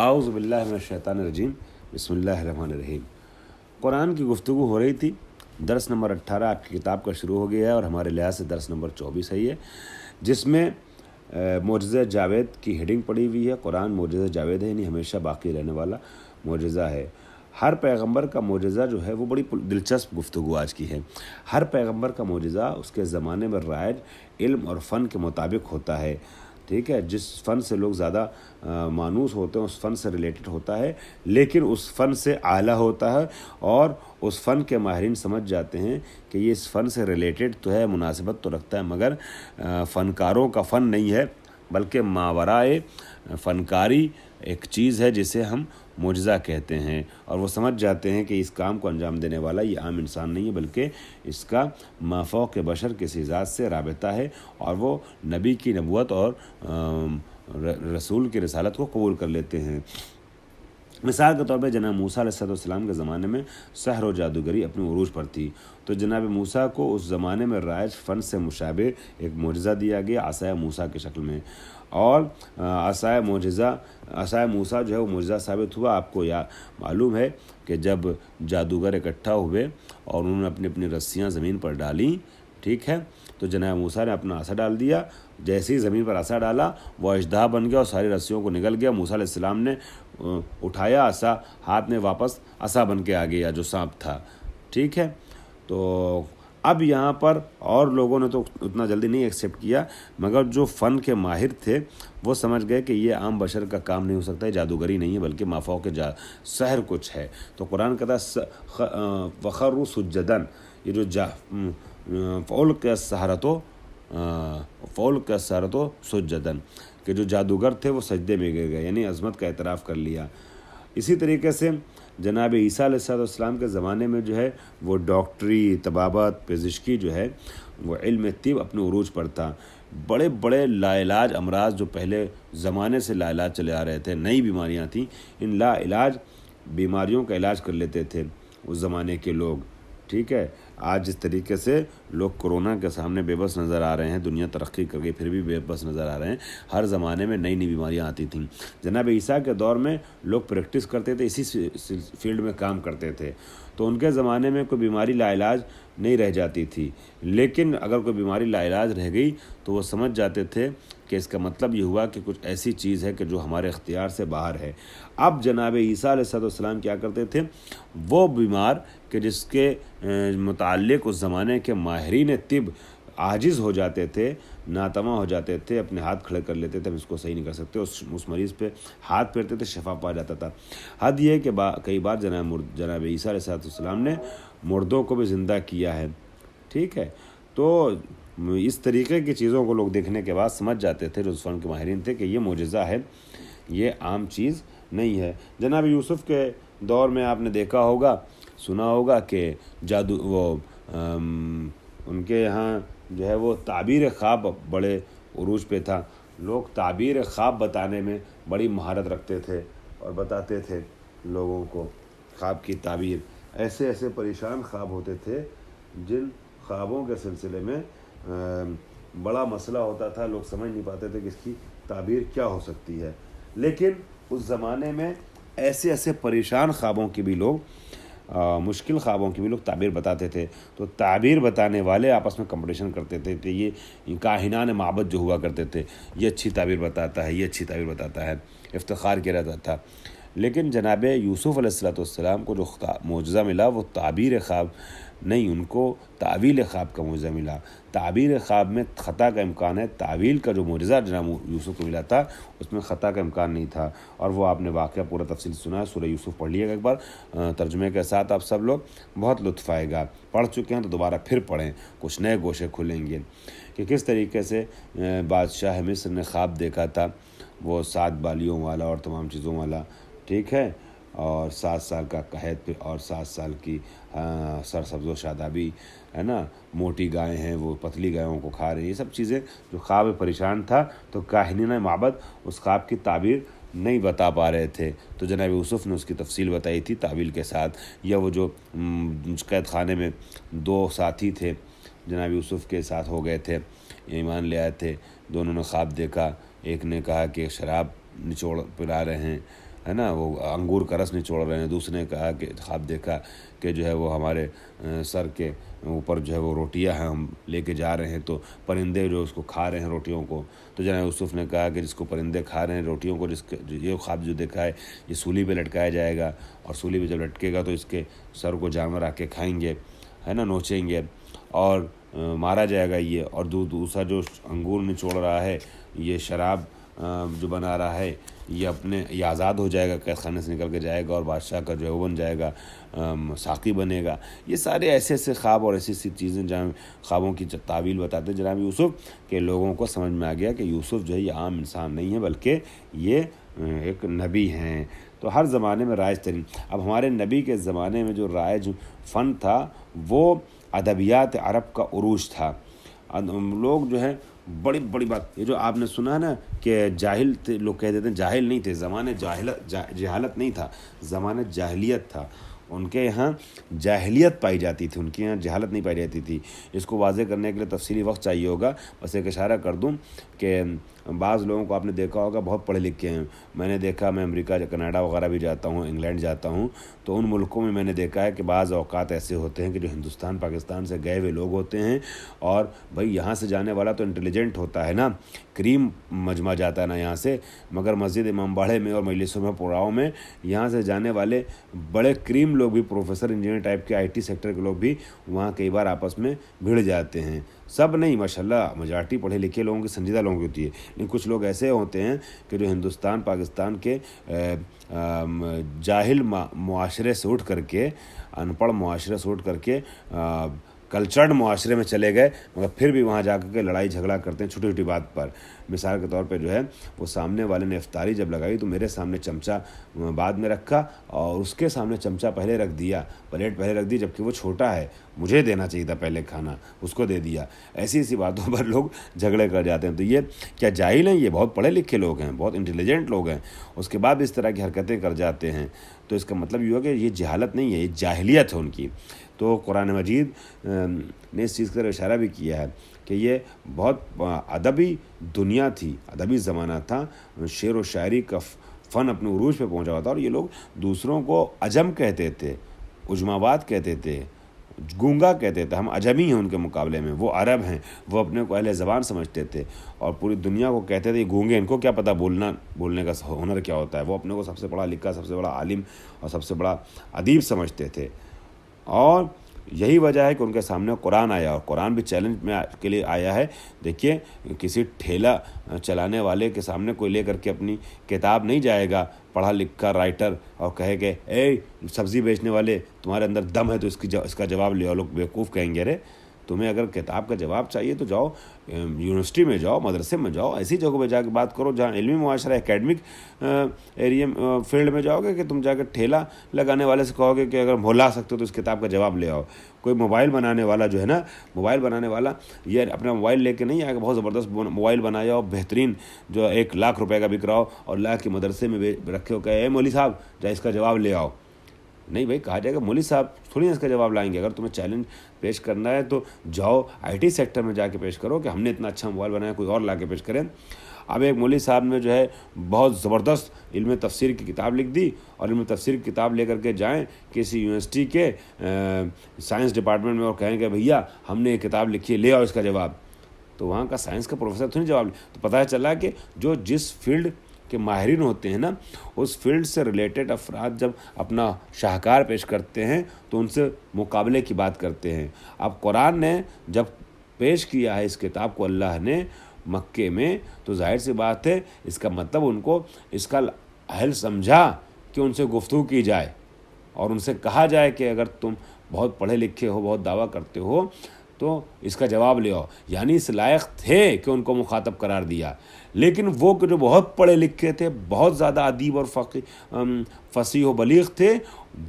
اعوذ باللہ من الشیطان الرجیم، بسم اللہ الرحمن الرحیم۔ قرآن کی گفتگو ہو رہی تھی، درس نمبر 18 آپ کی کتاب کا شروع ہو گیا ہے اور ہمارے لحاظ سے درس نمبر 24 ہے یہ، جس میں معجزہ جاوید کی ہیڈنگ پڑی ہوئی ہے۔ قرآن معجزہ جاوید ہے، یعنی ہمیشہ باقی رہنے والا معجزہ ہے۔ ہر پیغمبر کا معجزہ جو ہے وہ بڑی دلچسپ گفتگو آج کی ہے۔ ہر پیغمبر کا معجزہ اس کے زمانے میں رائج علم اور فن کے مطابق ہوتا ہے، ٹھیک ہے۔ جس فن سے لوگ زیادہ مانوس ہوتے ہیں اس فن سے ریلیٹڈ ہوتا ہے، لیکن اس فن سے اعلیٰ ہوتا ہے اور اس فن کے ماہرین سمجھ جاتے ہیں کہ یہ اس فن سے ریلیٹڈ تو ہے، مناسبت تو رکھتا ہے، مگر فنکاروں کا فن نہیں ہے، بلکہ ماورائے فنکاری ایک چیز ہے جسے ہم معجزہ کہتے ہیں، اور وہ سمجھ جاتے ہیں کہ اس کام کو انجام دینے والا یہ عام انسان نہیں ہے، بلکہ اس کا مافوق بشر کسی ذات سے رابطہ ہے، اور وہ نبی کی نبوت اور رسول کی رسالت کو قبول کر لیتے ہیں۔ مثال کے طور پہ جناب موسیٰ علیہ السلام کے زمانے میں سحر و جادوگری اپنے عروج پر تھی، تو جناب موسیٰ کو اس زمانے میں رائج فن سے مشابہ ایک معجزہ دیا گیا عصائے موسیٰ کی شکل میں، اور عصائے موسیٰ جو ہے وہ معجزہ ثابت ہوا۔ آپ کو معلوم ہے کہ جب جادوگر اکٹھا ہوئے اور انہوں نے اپنی اپنی رسیاں زمین پر ڈالیں، ٹھیک ہے، تو جناب موسیٰ نے اپنا عصا ڈال دیا، جیسے ہی زمین پر عصا ڈالا وہ اژدہا بن گیا اور ساری رسیوں کو نگل گیا۔ موسیٰ علیہ السلام نے اٹھایا عصا، ہاتھ میں واپس عصا بن کے آ گیا جو سانپ تھا، ٹھیک ہے۔ تو اب یہاں پر اور لوگوں نے تو اتنا جلدی نہیں ایکسیپٹ کیا، مگر جو فن کے ماہر تھے وہ سمجھ گئے کہ یہ عام بشر کا کام نہیں ہو سکتا، یہ جادوگری نہیں ہے بلکہ مافوق سحر کچھ ہے۔ تو قرآن کہتا ہے وخروا سجدا، یہ جو فألقی السحرۃ سجدا، کہ جو جادوگر تھے وہ سجدے میں گر گئے، یعنی عظمت کا اعتراف کر لیا۔ اسی طریقے سے جناب عیسیٰ علیہ السلام کے زمانے میں جو ہے وہ ڈاکٹری، طبابت، پزشکی جو ہے وہ علم طب اپنے عروج پر تھا۔ بڑے بڑے لاعلاج امراض جو پہلے زمانے سے لاعلاج چلے آ رہے تھے، نئی بیماریاں تھیں، ان لاعلاج بیماریوں کا علاج کر لیتے تھے اس زمانے کے لوگ، ٹھیک ہے۔ آج جس طریقے سے لوگ کورونا کے سامنے بے بس نظر آ رہے ہیں، دنیا ترقی کر گئی پھر بھی بے بس نظر آ رہے ہیں، ہر زمانے میں نئی نئی بیماریاں آتی تھیں۔ جناب عیسیٰ کے دور میں لوگ پریکٹس کرتے تھے، اسی فیلڈ میں کام کرتے تھے، تو ان کے زمانے میں کوئی بیماری لاعلاج نہیں رہ جاتی تھی، لیکن اگر کوئی بیماری لاعلاج رہ گئی تو وہ سمجھ جاتے تھے کہ اس کا مطلب یہ ہوا کہ کچھ ایسی چیز ہے کہ جو ہمارے اختیار سے باہر ہے۔ اب جناب عیسیٰ علیہ السلام کیا کرتے تھے؟ وہ بیمار کہ جس کے متعلق اس زمانے کے ماہرین طب عاجز ہو جاتے تھے، ناتواں ہو جاتے تھے، اپنے ہاتھ کھڑے کر لیتے تھے، ہم اس کو صحیح نہیں کر سکتے، اس مریض پہ ہاتھ پھیرتے تھے، شفا پا جاتا تھا۔ حد یہ ہے کہ کئی بار جناب عیسیٰ علیہ السلام نے مردوں کو بھی زندہ کیا ہے، ٹھیک ہے۔ تو اس طریقے کی چیزوں کو لوگ دیکھنے کے بعد سمجھ جاتے تھے جو اس فن کے ماہرین تھے کہ یہ معجزہ ہے، یہ عام چیز نہیں ہے۔ جناب یوسف کے دور میں آپ نے دیکھا ہوگا، سنا ہوگا کہ ان کے یہاں جو ہے وہ تعبیر خواب بڑے عروج پہ تھا۔ لوگ تعبیر خواب بتانے میں بڑی مہارت رکھتے تھے اور بتاتے تھے لوگوں کو خواب کی تعبیر۔ ایسے ایسے پریشان خواب ہوتے تھے جن خوابوں کے سلسلے میں بڑا مسئلہ ہوتا تھا، لوگ سمجھ نہیں پاتے تھے کہ اس کی تعبیر کیا ہو سکتی ہے، لیکن اس زمانے میں ایسے ایسے پریشان خوابوں کی بھی لوگ مشکل خوابوں کی بھی لوگ تعبیر بتاتے تھے۔ تو تعبیر بتانے والے آپس میں کمپٹیشن کرتے تھے کہ یہ کاہنان معبد جو ہوا کرتے تھے، یہ اچھی تعبیر بتاتا ہے، یہ اچھی تعبیر بتاتا ہے، افتخار کیا جاتا تھا۔ لیکن جناب یوسف علیہ السلام کو جو معجزہ ملا وہ تعبیر خواب نہیں، ان کو تعویل خواب کا معجزہ ملا۔ تعبیر خواب میں خطا کا امکان ہے، تعویل کا جو معجزہ جناب یوسف کو ملا تھا اس میں خطا کا امکان نہیں تھا، اور وہ آپ نے واقعہ پورا تفصیل سنا ہے، سورہ یوسف پڑھ لیے گا ایک بار ترجمے کے ساتھ، آپ سب لوگ بہت لطف آئے گا۔ پڑھ چکے ہیں تو دوبارہ پھر پڑھیں، کچھ نئے گوشے کھلیں گے کہ کس طریقے سے بادشاہ مصر نے خواب دیکھا تھا، وہ 7 بالیوں والا اور تمام چیزوں والا، ٹھیک ہے، اور 7 سال کا قحط پھر اور 7 سال کی سرسبز و شادابی ہے نا، موٹی گائیں ہیں وہ پتلی گایوں کو کھا رہی ہیں، یہ سب چیزیں جو خواب پریشان تھا، تو کاہنین معبد اس خواب کی تعبیر نہیں بتا پا رہے تھے، تو جناب یوسف نے اس کی تفصیل بتائی تھی تعویل کے ساتھ۔ یا وہ جو قید خانے میں 2 ساتھی تھے جناب یوسف کے ساتھ ہو گئے تھے، ایمان لے آئے تھے، دونوں نے خواب دیکھا، ایک نے کہا کہ شراب نچوڑ پلا رہے ہیں ہے نا، وہ انگور کا رس نچوڑ رہے ہیں. دوسرے نے کہا کہ خواب دیکھا کہ جو ہے وہ ہمارے سر کے اوپر جو ہے وہ روٹیاں ہیں، ہم لے کے جا رہے ہیں تو پرندے جو اس کو کھا رہے ہیں روٹیوں کو. تو جناب یوسف نے کہا کہ جس کو پرندے کھا رہے ہیں روٹیوں کو، یہ خواب جو دیکھا ہے یہ سولی پہ لٹکایا جائے گا، اور سولی پہ جب لٹکے گا تو اس کے سر کو جانور آ کے کھائیں گے، ہے نا، نوچیں گے اور مارا جائے گا یہ. اور دوسرا جو انگور نچوڑ رہا ہے، یہ شراب جو بنا رہا ہے، یہ آزاد ہو جائے گا، قید خانے سے نکل کے جائے گا اور بادشاہ کا جو ہے وہ بن جائے گا، ساقی بنے گا. یہ سارے ایسے ایسے خواب اور ایسی ایسی چیزیں جہاں خوابوں کی تعویل بتاتے جناب یوسف کہ لوگوں کو سمجھ میں آ گیا کہ یوسف جو ہے یہ عام انسان نہیں ہے بلکہ یہ ایک نبی ہیں. تو ہر زمانے میں رائج ترین. اب ہمارے نبی کے زمانے میں جو رائج فن تھا وہ ادبیات عرب کا عروج تھا. لوگ جو ہے بڑی بڑی بات، یہ جو آپ نے سنا ہے نا کہ جاہل تھے، لوگ کہہ دیتے ہیں جاہل نہیں تھے، زمانے جہالت نہیں تھا، زمانے جاہلیت تھا. ان کے یہاں جاہلیت پائی جاتی تھی، ان کے یہاں جہالت نہیں پائی جاتی تھی. اس کو واضح کرنے کے لیے تفصیلی وقت چاہیے ہوگا، بس ایک اشارہ کر دوں کہ بعض لوگوں کو آپ نے دیکھا ہوگا بہت پڑھے لکھے ہیں. میں نے دیکھا، میں امریکہ کینیڈا وغیرہ بھی جاتا ہوں، انگلینڈ جاتا ہوں، تو ان ملکوں میں نے دیکھا ہے کہ بعض اوقات ایسے ہوتے ہیں کہ جو ہندوستان پاکستان سے گئے ہوئے لوگ ہوتے ہیں، اور بھائی یہاں سے جانے والا تو انٹیلیجنٹ ہوتا ہے نا، کریم مجمع جاتا ہے نا یہاں سے، مگر مسجد امام باڑے میں اور مجلسوں میں پڑاؤں میں یہاں سے جانے والے بڑے کریم لوگ بھی، پروفیسر انجینئر ٹائپ کے IT سیکٹر کے لوگ بھی وہاں کئی بار آپس میں بھڑ جاتے ہیں. سب نہیں، ماشاءاللہ میجارٹی پڑھے لکھے لوگوں کی، سنجیدہ لوگوں کی ہوتی ہے، لیکن کچھ لوگ ایسے ہوتے ہیں کہ جو ہندوستان پاکستان کے جاہل معاشرے سے اٹھ کر کے، ان پڑھ معاشرے سے اٹھ کر کے کلچرڈ معاشرے میں چلے گئے، مگر پھر بھی وہاں جا کر کے لڑائی جھگڑا کرتے ہیں چھوٹی چھوٹی بات پر. مثال کے طور پہ جو ہے وہ سامنے والے نے افطاری جب لگائی تو میرے سامنے چمچہ بعد میں رکھا اور اس کے سامنے چمچہ پہلے رکھ دیا، پلیٹ پہلے رکھ دی، جبکہ وہ چھوٹا ہے، مجھے دینا چاہیے تھا پہلے کھانا، اس کو دے دیا. ایسی ایسی باتوں پر لوگ جھگڑے کر جاتے ہیں. تو یہ کیا جاہل ہیں؟ یہ بہت پڑھے لکھے لوگ ہیں، بہت انٹیلیجنٹ لوگ ہیں، اس کے بعد اس طرح کی حرکتیں کر جاتے ہیں. تو اس کا مطلب یہ ہو کہ یہ جہالت نہیں ہے، یہ جاہلیت ہے ان کی. تو قرآن مجید نے اس چیز کا اشارہ بھی کیا ہے کہ یہ بہت ادبی دنیا تھی، ادبی زمانہ تھا، شعر و شاعری کا فن اپنے عروج پہ پہنچا ہوا تھا. اور یہ لوگ دوسروں کو عجم کہتے تھے، عجماوات کہتے تھے، گونگا کہتے تھے. ہم عجمی ہیں ان کے مقابلے میں، وہ عرب ہیں، وہ اپنے کو اہل زبان سمجھتے تھے اور پوری دنیا کو کہتے تھے یہ گونگے، ان کو کیا پتہ بولنے کا ہنر کیا ہوتا ہے. وہ اپنے کو سب سے پڑھا لکھا، سب سے بڑا عالم اور سب سے بڑا ادیب سمجھتے تھے. اور یہی وجہ ہے کہ ان کے سامنے قرآن آیا، اور قرآن بھی چیلنج میں کے لیے آیا ہے. دیکھیے کسی ٹھیلا چلانے والے کے سامنے کوئی لے کر کے اپنی کتاب نہیں جائے گا پڑھا لکھا رائٹر اور کہے کہ اے سبزی بیچنے والے تمہارے اندر دم ہے تو اس کا جواب لے. اور لوگ بیوقوف کہیں گے ارے تمہیں اگر کتاب کا جواب چاہیے تو جاؤ یونیورسٹی میں جاؤ، مدرسے میں جاؤ، ایسی جگہوں پہ جا کے بات کرو جہاں علمی معاشرہ اکیڈمک ایریا فیلڈ میں جاؤ گے کہ تم جا کے ٹھیلا لگانے والے سے کہو گے کہ اگر بھولا سکتے ہو تو اس کتاب کا جواب لے آؤ. کوئی موبائل بنانے والا جو ہے نا، موبائل بنانے والا یہ اپنا موبائل لے کے نہیں آئے گا، بہت زبردست موبائل بنایا ہو بہترین جو 1,00,000 روپے کا بک رہا ہو اور لا کے مدرسے میں رکھے ہو کہ اے مولوی صاحب جا اس کا جواب لے آؤ. نہیں بھائی، کہا جائے گا مولوی صاحب تھوڑی اس کا جواب لائیں گے. اگر تمہیں چیلنج پیش کرنا ہے تو جاؤ IT سیکٹر میں جا کے پیش کرو کہ ہم نے اتنا اچھا موبائل بنایا، کوئی اور لا کے پیش کریں. اب ایک مولوی صاحب نے جو ہے بہت زبردست علم تفسیر کی کتاب لکھ دی، اور علم تفسیر کی کتاب لے کر کے جائیں کسی یونیورسٹی کے سائنس ڈپارٹمنٹ میں اور کہیں کہ بھیا ہم نے یہ کتاب لکھی ہے، لے آؤ اس کا جواب. تو وہاں کا سائنس کا پروفیسر تو نہیں جواب تو پتہ چلا کہ جو جس فیلڈ کے ماہرین ہوتے ہیں نا، اس فیلڈ سے ریلیٹڈ افراد جب اپنا شاہکار پیش کرتے ہیں تو ان سے مقابلے کی بات کرتے ہیں. اب قرآن نے جب پیش کیا ہے اس کتاب کو اللہ نے مکے میں، تو ظاہر سی بات ہے اس کا مطلب ان کو اس کا اہل سمجھا کہ ان سے گفتگو کی جائے اور ان سے کہا جائے کہ اگر تم بہت پڑھے لکھے ہو، بہت دعویٰ کرتے ہو تو اس کا جواب لے آؤ. یعنی اس لائق تھے کہ ان کو مخاطب قرار دیا. لیکن وہ کہ جو بہت پڑھے لکھے تھے، بہت زیادہ ادیب اور فصیح و بلیغ تھے،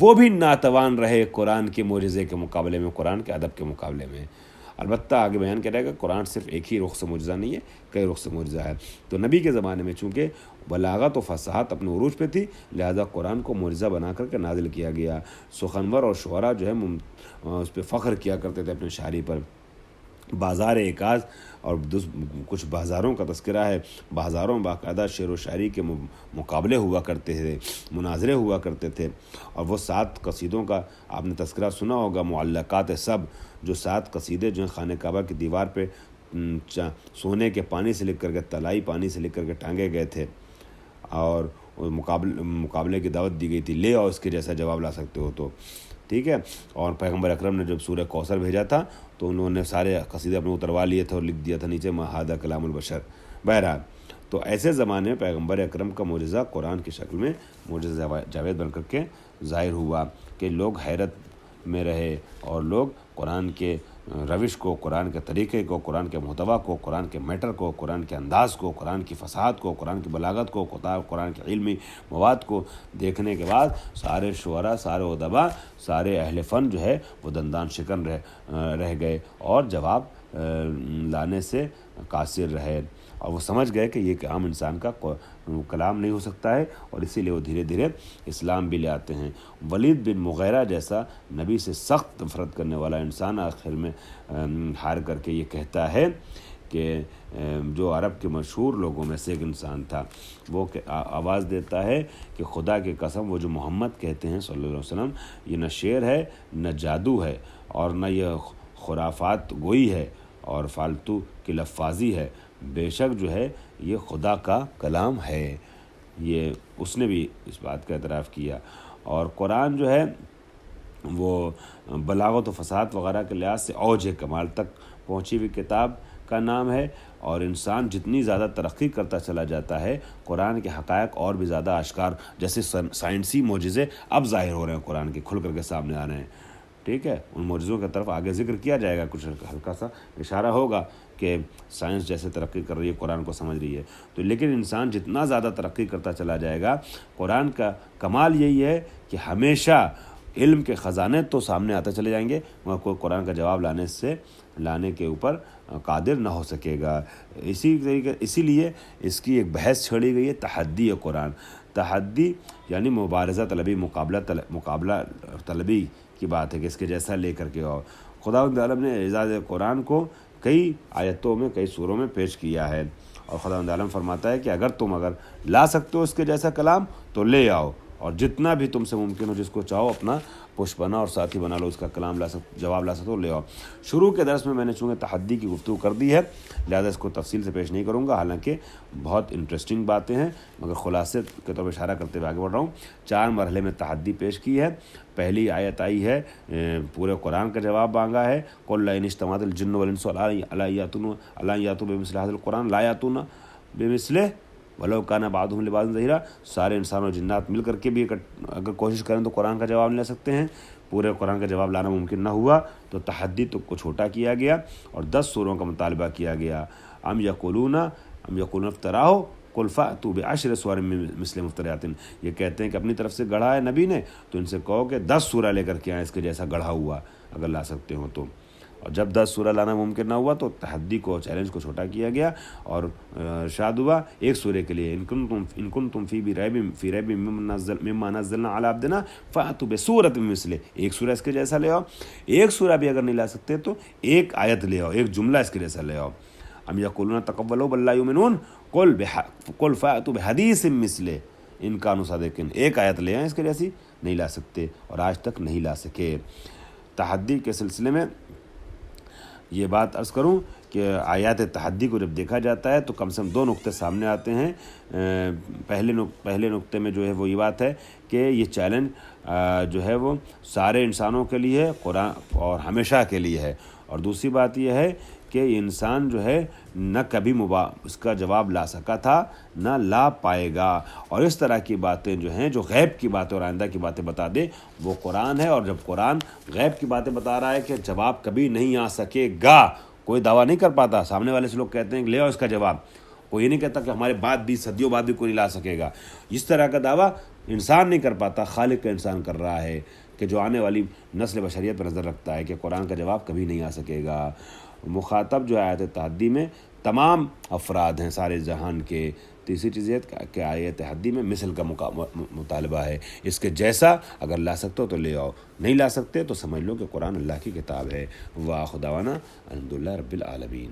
وہ بھی ناتوان رہے قرآن کے معجزے کے مقابلے میں، قرآن کے ادب کے مقابلے میں. البتہ آگے بیان کرے گا قرآن صرف ایک ہی رخ سے معجزہ نہیں ہے، کئی رخ سے معجزہ ہے. تو نبی کے زمانے میں چونکہ بلاغت و فصاحت اپنے عروج پہ تھی، لہذا قرآن کو معجزہ بنا کر کے نازل کیا گیا. سخنور اور شعراء جو ہے اس پہ فخر کیا کرتے تھے اپنے شاعری پر. بازار ایکاز اور کچھ بازاروں کا تذکرہ ہے. بازاروں میں باقاعدہ شعر و شاعری کے مقابلے ہوا کرتے تھے، مناظرے ہوا کرتے تھے. اور وہ 7 قصیدوں کا آپ نے تذکرہ سنا ہوگا، معلقات سب، جو 7 قصیدے جو ہیں خانہ کعبہ کی دیوار پہ سونے کے پانی سے لکھ کر کے، طلائی پانی سے لکھ کر کے ٹانگے گئے تھے، اور مقابلے کی دعوت دی گئی تھی. لے آؤ اس کے جیسا جواب لا سکتے ہو تو، ٹھیک ہے. اور پیغمبر اکرم نے جب سورہ کوثر بھیجا تھا تو انہوں نے سارے قصیدے اپنے اتروا لیے تھے اور لکھ دیا تھا نیچے ہذا کلام البشر. بہرحال تو ایسے زمانے میں پیغمبر اکرم کا معجزہ قرآن کی شکل میں معجزہ جاوید بن کر کے ظاہر ہوا کہ لوگ حیرت میں رہے، اور لوگ قرآن کے روش کو، قرآن کے طریقے کو، قرآن کے محتوا کو، قرآن کے میٹر کو، قرآن کے انداز کو، قرآن کی فصاحت کو، قرآن کی بلاغت کو، قرآن کے علمی مواد کو دیکھنے کے بعد سارے شعراء، سارے ادباء، سارے اہل فن جو ہے وہ دندان شکن رہ گئے اور جواب لانے سے قاصر رہے، اور وہ سمجھ گئے کہ یہ عام انسان کا کلام نہیں ہو سکتا ہے، اور اسی لیے وہ دھیرے دھیرے اسلام بھی لے آتے ہیں. ولید بن مغیرہ جیسا نبی سے سخت نفرت کرنے والا انسان آخر میں ہار کر کے یہ کہتا ہے کہ جو عرب کے مشہور لوگوں میں سے ایک انسان تھا، وہ آواز دیتا ہے کہ خدا کی قسم وہ جو محمد کہتے ہیں صلی اللہ علیہ وسلم، یہ نہ شعر ہے، نہ جادو ہے، اور نہ یہ خرافات گوئی ہے اور فالتو کی لفاظی ہے، بے شک جو ہے یہ خدا کا کلام ہے. یہ اس نے بھی اس بات کا اعتراف کیا. اور قرآن جو ہے وہ بلاغت و فصاحت وغیرہ کے لحاظ سے اوج کمال تک پہنچی ہوئی کتاب کا نام ہے، اور انسان جتنی زیادہ ترقی کرتا چلا جاتا ہے، قرآن کے حقائق اور بھی زیادہ آشکار، جیسے سائنسی معجزے اب ظاہر ہو رہے ہیں قرآن کے، کھل کر کے سامنے آ رہے ہیں. ٹھیک ہے، ان معجزوں کی طرف آگے ذکر کیا جائے گا، کچھ ہلکا سا اشارہ ہوگا کہ سائنس جیسے ترقی کر رہی ہے قرآن کو سمجھ رہی ہے. تو لیکن انسان جتنا زیادہ ترقی کرتا چلا جائے گا، قرآن کا کمال یہی ہے کہ ہمیشہ علم کے خزانے تو سامنے آتے چلے جائیں گے، مگر کوئی قرآن کا جواب لانے کے اوپر قادر نہ ہو سکے گا. اسی لیے اس کی ایک بحث چھیڑی گئی ہے، تحدی قرآن. تحدی یعنی مبارزہ طلبی، مقابلہ طلبی کی بات ہے کہ اس کے جیسا لے کر کے آؤ. خداوند عالم نے اعزاز قرآن کو کئی آیتوں میں، کئی سوروں میں پیش کیا ہے، اور خداوند عالم فرماتا ہے کہ اگر لا سکتے ہو اس کے جیسا کلام تو لے آؤ، اور جتنا بھی تم سے ممکن ہو، جس کو چاہو اپنا پش بنا اور ساتھی بنا لو، اس کا کلام جواب لا سکتے ہو، لے آؤ. شروع کے درس میں نے چونکہ تحدی کی گفتگو کر دی ہے، لہذا اس کو تفصیل سے پیش نہیں کروں گا، حالانکہ بہت انٹرسٹنگ باتیں ہیں، مگر خلاصے کے طور پر اشارہ کرتے ہوئے آگے بڑھ رہا ہوں. 4 مرحلے میں تحدی پیش کی ہے. پہلی آیت آئی ہے، پورے قرآن کا جواب مانگا ہے، قل لئن اجتمعت الجن والانس علی یاتوا بمثل هذا القرآن لا یاتون بمثلہ ولو کان بعضهم لبعض ظہیرا. سارے انسان اور جنات مل کر کے بھی اگر کوشش کریں تو قرآن کا جواب نہیں لے سکتے ہیں. پورے قرآن کا جواب لانا ممکن نہ ہوا تو تحدی کو چھوٹا کیا گیا اور 10 سوروں کا مطالبہ کیا گیا. ام یقولون افتراہ قل فأتوا بعشر سور مثل مفتریات. یہ کہتے ہیں کہ اپنی طرف سے گڑھا ہے نبی نے، تو ان سے کہو کہ 10 سورہ لے کر کے آئیں اس کے جیسا گڑھا ہوا، اگر لا سکتے ہو تو. اور جب 10 سورہ لانا ممکن نہ ہوا تو تحدی کو، چیلنج کو چھوٹا کیا گیا، اور ارشاد ہوا ایک سورے کے لیے، ان کنتم فی ریب مما نزلنا علی عبدنا فأتوا بسورۃ مثلہ. ایک سورہ اس کے جیسا لے آؤ. ایک سورہ بھی اگر نہیں لا سکتے تو ایک آیت لے آؤ، ایک جملہ اس کے جیسا لے آؤ. ام یقولون تقولوا بل لا یؤمنون قل فأتوا بحدیث مثلہ ان کانوا صادقین. ایک آیت لے آئیں اس کے جیسی، نہیں لا سکتے اور آج تک نہیں لا سکے. تحدی کے سلسلے میں یہ بات عرض کروں کہ آیات تحدی کو جب دیکھا جاتا ہے تو کم سے کم 2 نقطے سامنے آتے ہیں. پہلے نقطے میں جو ہے وہ یہ بات ہے کہ یہ چیلنج جو ہے وہ سارے انسانوں کے لیے ہے، قرآن اور ہمیشہ کے لیے ہے. اور دوسری بات یہ ہے کہ انسان جو ہے نہ کبھی اس کا جواب لا سکا تھا، نہ لا پائے گا. اور اس طرح کی باتیں جو ہیں، جو غیب کی باتیں اور آئندہ کی باتیں بتا دے، وہ قرآن ہے. اور جب قرآن غیب کی باتیں بتا رہا ہے کہ جواب کبھی نہیں آ سکے گا، کوئی دعویٰ نہیں کر پاتا. سامنے والے سے لوگ کہتے ہیں کہ لے آؤ اس کا جواب، کوئی یہ نہیں کہتا کہ ہمارے بعد بھی، صدیوں بعد بھی کوئی نہیں لا سکے گا. اس طرح کا دعویٰ انسان نہیں کر پاتا، خالق کا انسان کر رہا ہے کہ جو آنے والی نسل بشریت پر نظر رکھتا ہے کہ قرآن کا جواب کبھی نہیں آ سکے گا. مخاطب جو آیت تحدی میں تمام افراد ہیں، سارے جہان کے تیسری چیز یہ کہ آیت تحدی میں مثل کا مطالبہ ہے، اس کے جیسا اگر لا سکتے ہو تو لے آؤ، نہیں لا سکتے تو سمجھ لو کہ قرآن اللہ کی کتاب ہے۔ وآخر دعوانا الحمدللہ رب العالمین۔